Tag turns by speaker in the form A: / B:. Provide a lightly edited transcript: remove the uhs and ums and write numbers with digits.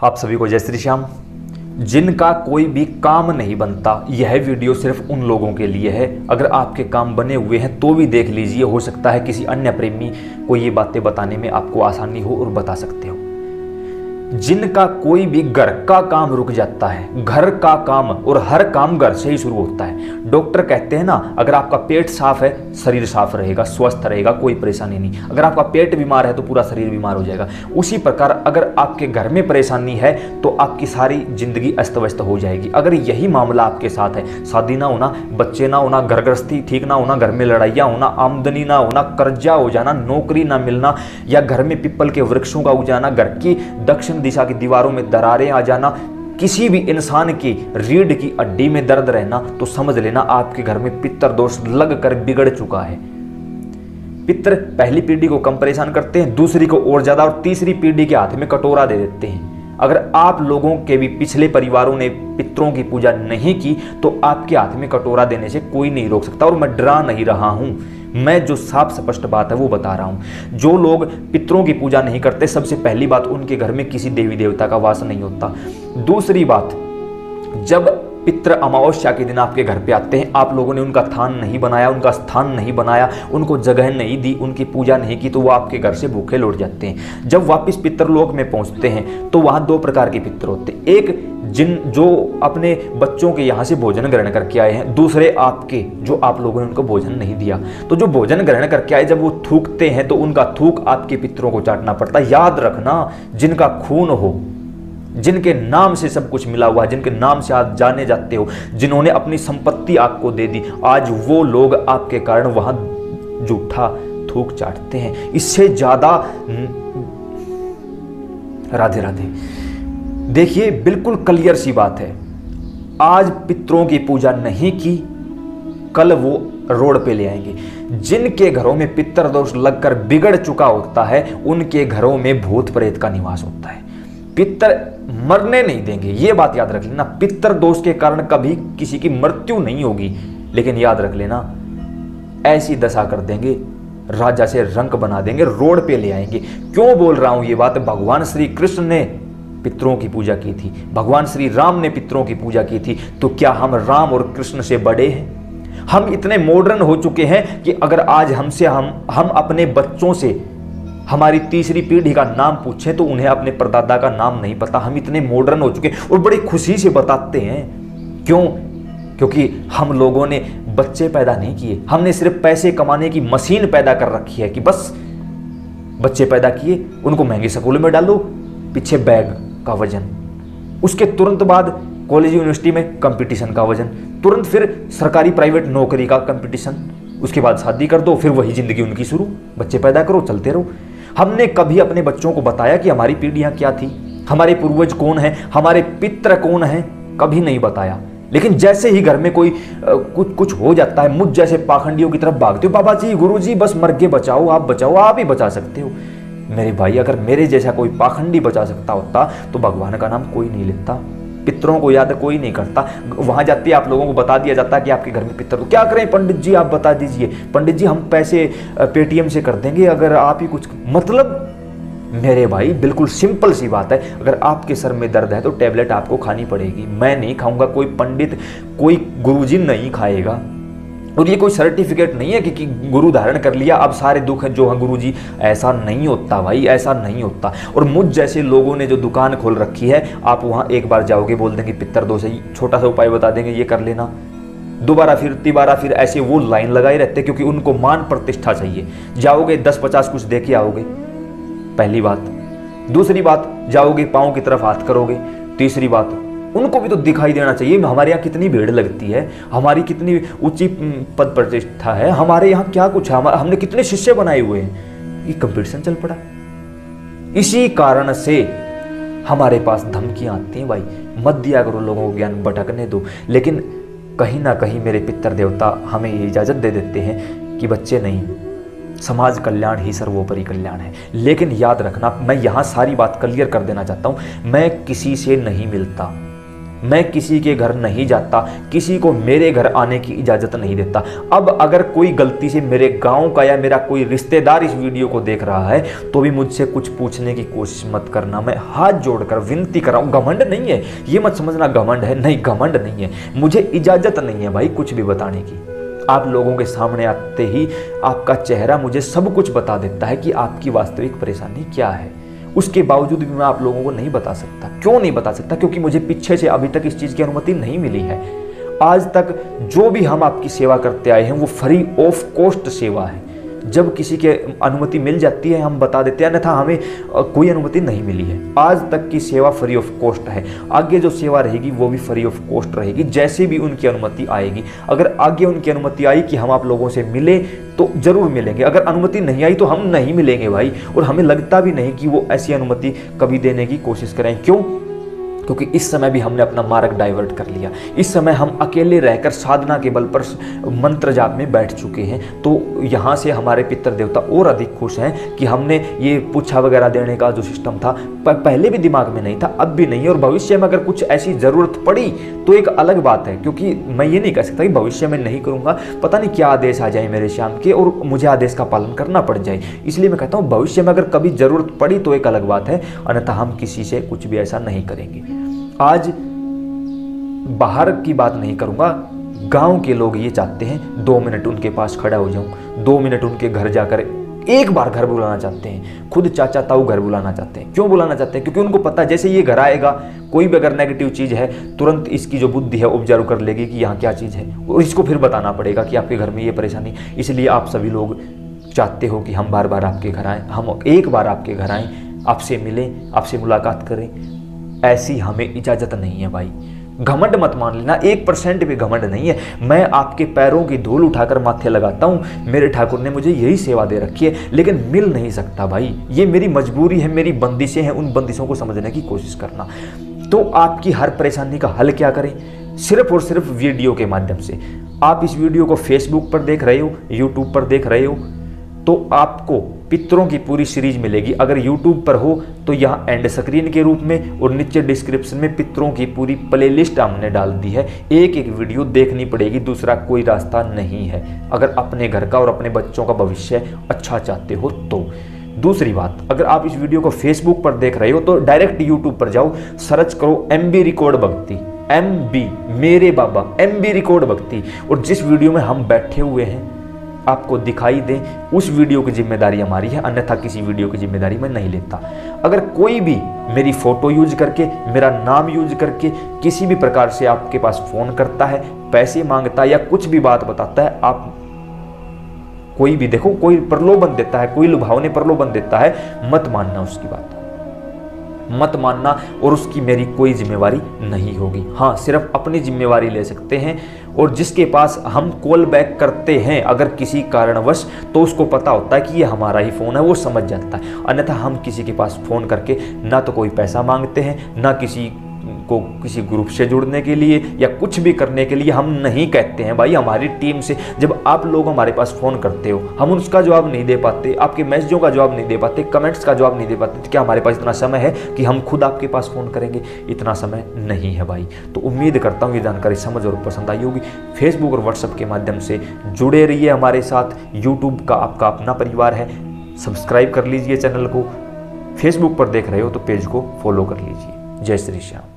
A: आप सभी को जय श्री श्याम। जिनका कोई भी काम नहीं बनता, यह वीडियो सिर्फ उन लोगों के लिए है। अगर आपके काम बने हुए हैं तो भी देख लीजिए, हो सकता है किसी अन्य प्रेमी को ये बातें बताने में आपको आसानी हो और बता सकते हो। जिनका कोई भी घर का काम रुक जाता है, घर का काम और हर काम घर से ही शुरू होता है। डॉक्टर कहते हैं ना, अगर आपका पेट साफ है शरीर साफ रहेगा, स्वस्थ रहेगा, कोई परेशानी नहीं। अगर आपका पेट बीमार है तो पूरा शरीर बीमार हो जाएगा। उसी प्रकार अगर आपके घर में परेशानी है तो आपकी सारी जिंदगी अस्त व्यस्त हो जाएगी। अगर यही मामला आपके साथ है, शादी ना होना, बच्चे ना होना, घर गृहस्थी ठीक ना होना, घर में लड़ाइयाँ होना, आमदनी ना होना, कर्जा हो जाना, नौकरी ना मिलना, या घर में पीपल के वृक्षों का उग जाना, घर की दक्षिण दिशा की दीवारों में दरारें आ जाना, किसी भी इंसान की रीढ़ की हड्डी में दर्द रहना, तो समझ लेना आपके घर में पितर दोष लग कर बिगड़ चुका है। पितर पहली पीढ़ी को कम परेशान करते हैं, दूसरी को और ज्यादा, और तीसरी पीढ़ी के हाथ में कटोरा दे देते हैं। अगर आप लोगों के भी पिछले परिवारों ने पितरों की पूजा नहीं की तो आपके हाथ में कटोरा देने से कोई नहीं रोक सकता। और मैं डरा नहीं रहा हूं, मैं जो साफ स्पष्ट बात है वो बता रहा हूं। जो लोग पितरों की पूजा नहीं करते, सबसे पहली बात, उनके घर में किसी देवी देवता का वास नहीं होता। दूसरी बात, जब पितृ अमावस्या के दिन आपके घर पे आते हैं, आप लोगों ने उनका थान नहीं बनाया, उनका स्थान नहीं बनाया, उनको जगह नहीं दी, उनकी पूजा नहीं की, तो वो आपके घर से भूखे लौट जाते हैं। जब वापस पितृलोक में पहुंचते हैं तो वहां दो प्रकार के पितृ होते हैं। एक जो अपने बच्चों के यहाँ से भोजन ग्रहण करके आए हैं, दूसरे आपके जो आप लोगों ने उनको भोजन नहीं दिया। तो जो भोजन ग्रहण करके आए, जब वो थूकते हैं तो उनका थूक आपके पितरों को चाटना पड़ता है। याद रखना, जिनका खून हो, जिनके नाम से सब कुछ मिला हुआ है, जिनके नाम से आप जाने जाते हो, जिन्होंने अपनी संपत्ति आपको दे दी, आज वो लोग आपके कारण वहां जूठा थूक चाटते हैं। इससे ज्यादा राधे राधे। देखिए, बिल्कुल क्लियर सी बात है, आज पितरों की पूजा नहीं की, कल वो रोड पे ले आएंगे। जिनके घरों में पितर दोष लगकर बिगड़ चुका होता है, उनके घरों में भूत प्रेत का निवास होता है। पितर मरने नहीं देंगे, ये बात याद रख लेना। पितर दोष के कारण कभी किसी की मृत्यु नहीं होगी, लेकिन याद रख लेना, ऐसी दशा कर देंगे, राजा से रंक बना देंगे, रोड पे ले आएंगे। क्यों बोल रहा हूं ये बात? भगवान श्री कृष्ण ने पितरों की पूजा की थी, भगवान श्री राम ने पितरों की पूजा की थी, तो क्या हम राम और कृष्ण से बड़े हैं? हम इतने मॉडर्न हो चुके हैं कि अगर आज हमसे हम अपने बच्चों से हमारी तीसरी पीढ़ी का नाम पूछें तो उन्हें अपने परदादा का नाम नहीं पता। हम इतने मॉडर्न हो चुके हैं और बड़ी खुशी से बताते हैं। क्यों? क्योंकि हम लोगों ने बच्चे पैदा नहीं किए, हमने सिर्फ पैसे कमाने की मशीन पैदा कर रखी है कि बस बच्चे पैदा किए, उनको महंगे स्कूल में डालो, पीछे बैग का वजन, उसके तुरंत बाद कॉलेज यूनिवर्सिटी में कंपटीशन का वजन, तुरंत फिर सरकारी प्राइवेट नौकरी का कंपटीशन, उसके बाद शादी कर दो, फिर वही जिंदगी उनकी शुरू, बच्चे पैदा करो, चलते रहो। हमने कभी अपने बच्चों को बताया कि हमारी पीढ़ियां क्या थी, हमारे पूर्वज कौन है, हमारे पितृ कौन है? कभी नहीं बताया। लेकिन जैसे ही घर में कोई कुछ हो जाता है, मुझ जैसे पाखंडियों की तरफ भागते हो, बाबा जी, गुरु जी, बस मर के बचाओ, आप ही बचा सकते हो। मेरे भाई, अगर मेरे जैसा कोई पाखंडी बचा सकता होता तो भगवान का नाम कोई नहीं लेता, पितरों को याद कोई नहीं करता। वहां जाते आप लोगों को बता दिया जाता कि आपके घर में पितर, तो क्या करें पंडित जी, आप बता दीजिए। पंडित जी, हम पैसे पेटीएम से कर देंगे अगर आप ही कुछ, मतलब मेरे भाई बिल्कुल सिंपल सी बात है। अगर आपके सर में दर्द है तो टेबलेट आपको खानी पड़ेगी, मैं नहीं खाऊंगा, कोई पंडित, कोई गुरुजी नहीं खाएगा। और ये कोई सर्टिफिकेट नहीं है कि गुरु धारण कर लिया अब सारे दुख जो है गुरुजी, ऐसा नहीं होता भाई, ऐसा नहीं होता। और मुझ जैसे लोगों ने जो दुकान खोल रखी है, आप वहां एक बार जाओगे, बोल देंगे पितर दोष है, छोटा सा उपाय बता देंगे, ये कर लेना, दोबारा फिर तिबारा फिर ऐसे वो लाइन लगाए रहते क्योंकि उनको मान प्रतिष्ठा चाहिए। जाओगे 10-50 कुछ दे के आओगे, पहली बात। दूसरी बात, जाओगे पाँव की तरफ हाथ करोगे। तीसरी बात, उनको भी तो दिखाई देना चाहिए हमारे यहाँ कितनी भीड़ लगती है, हमारी कितनी ऊंची पद प्रतिष्ठा है, हमारे यहाँ क्या कुछ है, हमने कितने शिष्य बनाए हुए हैं। ये कंपटीशन चल पड़ा। इसी कारण से हमारे पास धमकियां आती हैं, भाई मत दिया करो लोगों को ज्ञान, भटकने दो। लेकिन कहीं ना कहीं मेरे पितर देवता हमें ये इजाजत दे देते हैं कि बच्चे नहीं, समाज कल्याण ही सर्वोपरि कल्याण है। लेकिन याद रखना, मैं यहाँ सारी बात क्लियर कर देना चाहता हूँ, मैं किसी से नहीं मिलता, मैं किसी के घर नहीं जाता, किसी को मेरे घर आने की इजाज़त नहीं देता। अब अगर कोई गलती से मेरे गांव का या मेरा कोई रिश्तेदार इस वीडियो को देख रहा है तो भी मुझसे कुछ पूछने की कोशिश मत करना। मैं हाथ जोड़कर विनती कर रहा हूँ, घमंड नहीं है, ये मत समझना घमंड है, नहीं घमंड नहीं है, मुझे इजाज़त नहीं है भाई कुछ भी बताने की। आप लोगों के सामने आते ही आपका चेहरा मुझे सब कुछ बता देता है कि आपकी वास्तविक परेशानी क्या है। उसके बावजूद भी मैं आप लोगों को नहीं बता सकता। क्यों नहीं बता सकता? क्योंकि मुझे पीछे से अभी तक इस चीज़ की अनुमति नहीं मिली है। आज तक जो भी हम आपकी सेवा करते आए हैं वो फ्री ऑफ कॉस्ट सेवा है। जब किसी के अनुमति मिल जाती है हम बता देते हैं, अन्यथा हमें कोई अनुमति नहीं मिली है। आज तक की सेवा फ्री ऑफ कॉस्ट है, आगे जो सेवा रहेगी वो भी फ्री ऑफ कॉस्ट रहेगी, जैसे भी उनकी अनुमति आएगी। अगर आगे उनकी अनुमति आई कि हम आप लोगों से मिले तो जरूर मिलेंगे, अगर अनुमति नहीं आई तो हम नहीं मिलेंगे भाई। और हमें लगता भी नहीं कि वो ऐसी अनुमति कभी देने की कोशिश करें। क्यों? क्योंकि इस समय भी हमने अपना मार्ग डाइवर्ट कर लिया। इस समय हम अकेले रहकर साधना के बल पर मंत्र जाप में बैठ चुके हैं। तो यहाँ से हमारे पितर देवता और अधिक खुश हैं कि हमने ये पूछा वगैरह देने का जो सिस्टम था पहले भी दिमाग में नहीं था, अब भी नहीं है। और भविष्य में अगर कुछ ऐसी ज़रूरत पड़ी तो एक अलग बात है, क्योंकि मैं ये नहीं कह सकता कि भविष्य में नहीं करूँगा, पता नहीं क्या आदेश आ जाए मेरे श्याम के और मुझे आदेश का पालन करना पड़ जाए। इसलिए मैं कहता हूँ भविष्य में अगर कभी ज़रूरत पड़ी तो एक अलग बात है, अन्यथा हम किसी से कुछ भी ऐसा नहीं करेंगे। आज बाहर की बात नहीं करूंगा, गांव के लोग ये चाहते हैं 2 मिनट उनके पास खड़ा हो जाऊं, 2 मिनट उनके घर जाकर एक बार घर बुलाना चाहते हैं। खुद चाचा ताऊ घर बुलाना चाहते हैं। क्यों बुलाना चाहते हैं? क्योंकि उनको पता है जैसे ये घर आएगा, कोई भी अगर नेगेटिव चीज़ है तुरंत इसकी जो बुद्धि है ऑब्जर्व कर लेगी कि यहाँ क्या चीज़ है, और इसको फिर बताना पड़ेगा कि आपके घर में ये परेशानी। इसलिए आप सभी लोग चाहते हो कि हम बार बार आपके घर आएँ, हम एक बार आपके घर आएँ, आपसे मिलें, आपसे मुलाकात करें। ऐसी हमें इजाज़त नहीं है भाई। घमंड मत मान लेना, 1% भी घमंड नहीं है। मैं आपके पैरों की धूल उठाकर माथे लगाता हूँ, मेरे ठाकुर ने मुझे यही सेवा दे रखी है, लेकिन मिल नहीं सकता भाई। ये मेरी मजबूरी है, मेरी बंदिशें हैं, उन बंदिशों को समझने की कोशिश करना। तो आपकी हर परेशानी का हल क्या करें? सिर्फ और सिर्फ वीडियो के माध्यम से। आप इस वीडियो को फेसबुक पर देख रहे हो, यूट्यूब पर देख रहे हो, तो आपको पितरों की पूरी सीरीज मिलेगी। अगर यूट्यूब पर हो तो यहाँ एंड स्क्रीन के रूप में और नीचे डिस्क्रिप्शन में पितरों की पूरी प्लेलिस्ट हमने डाल दी है। एक एक वीडियो देखनी पड़ेगी, दूसरा कोई रास्ता नहीं है, अगर अपने घर का और अपने बच्चों का भविष्य अच्छा चाहते हो तो। दूसरी बात, अगर आप इस वीडियो को फेसबुक पर देख रहे हो तो डायरेक्ट यूट्यूब पर जाओ, सर्च करो MB रिकॉर्ड भक्ति, MB मेरे बाबा, MB रिकॉर्ड भक्ति, और जिस वीडियो में हम बैठे हुए हैं आपको दिखाई दे, उस वीडियो की जिम्मेदारी हमारी है, अन्यथा किसी वीडियो की जिम्मेदारी मैं नहीं लेता। अगर कोई भी मेरी फोटो यूज करके, मेरा नाम यूज करके किसी भी प्रकार से आपके पास फोन करता है, पैसे मांगता है या कुछ भी बात बताता है, आप कोई भी देखो, कोई प्रलोभन देता है, कोई लुभावने प्रलोभन देता है, मत मानना उसकी बात, मत मानना, और उसकी मेरी कोई जिम्मेवारी नहीं होगी। हाँ, सिर्फ अपनी जिम्मेवारी ले सकते हैं, और जिसके पास हम कॉल बैक करते हैं अगर किसी कारणवश, तो उसको पता होता है कि ये हमारा ही फ़ोन है, वो समझ जाता है। अन्यथा हम किसी के पास फ़ोन करके ना तो कोई पैसा मांगते हैं, ना किसी को किसी ग्रुप से जुड़ने के लिए या कुछ भी करने के लिए हम नहीं कहते हैं भाई। हमारी टीम से जब आप लोग हमारे पास फ़ोन करते हो, हम उसका जवाब नहीं दे पाते, आपके मैसेजों का जवाब नहीं दे पाते, कमेंट्स का जवाब नहीं दे पाते, तो क्या हमारे पास इतना समय है कि हम खुद आपके पास फ़ोन करेंगे? इतना समय नहीं है भाई। तो उम्मीद करता हूँ ये जानकारी समझ और पसंद आई होगी। फेसबुक और व्हाट्सएप के माध्यम से जुड़े रहिए हमारे साथ। यूट्यूब का आपका अपना परिवार है, सब्सक्राइब कर लीजिए चैनल को। फेसबुक पर देख रहे हो तो पेज को फॉलो कर लीजिए। जय श्री श्याम।